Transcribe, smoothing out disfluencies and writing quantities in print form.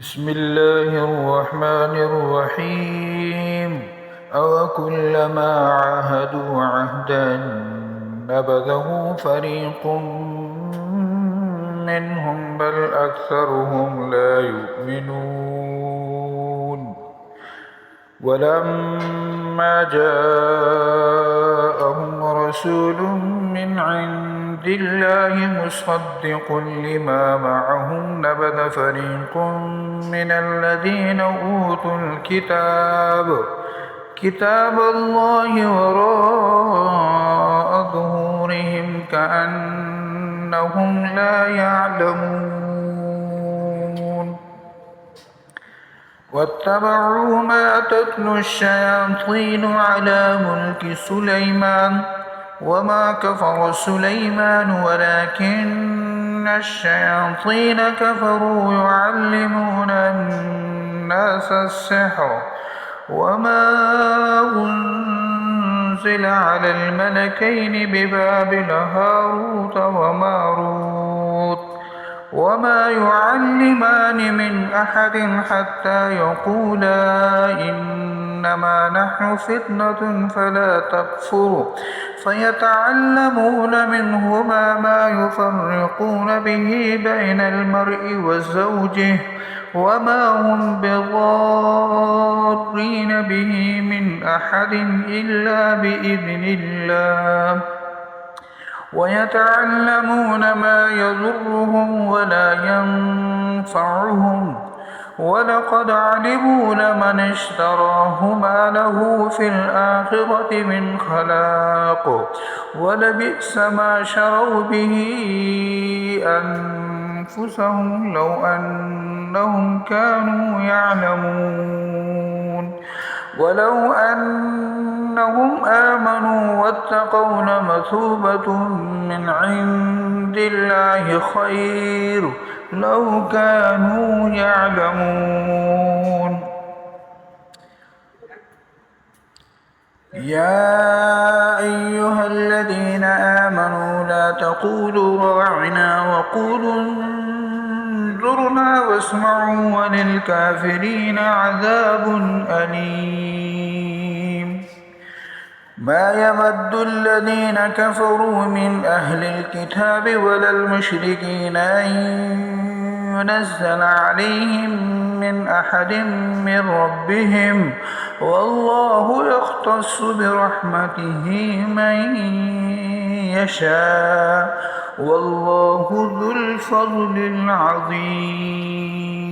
بسم الله الرحمن الرحيم أوكلما عاهدوا عهدا نبذه فريق منهم بل أكثرهم لا يؤمنون ولما جاءهم رسول من عند الله مصدق لما معهم نبذ فريق من الذين أوتوا كتاب الله وراء ظهورهم كأنهم لا يعلمون واتبعوا ما تتلو الشياطين على ملك سليمان وما كفر سليمان ولكن الشياطين كفروا يعلمون الناس السحر وما أنزل على الملكين ببابل هاروت وماروت وما يعلمان من أحد حتى يقولا إنما نحن فتنة فلا تكفر فيتعلمون منهما ما يفرقون به بين المرء وزوجه وما هم بضارين به من أحد إلا بإذن الله ويتعلمون ما يضرهم ولا ينفعهم ولقد علموا لمن اشتراه ما له في الآخرة من خلاق ولبئس ما شروا به أنفسهم لو أنهم كانوا يعلمون ولو أنهم آمنوا واتقوا لمثوبة من عند الله خير لو كانوا يعلمون يا أيها الذين آمنوا لا تقولوا راعنا وقولوا انظرنا واسمعوا وللكافرين عذاب أليم ما يود الذين كفروا من أهل الكتاب ولا المشركين أن ينزل عليهم من أحد من ربهم والله يختص برحمته من يشاء والله ذو الفضل العظيم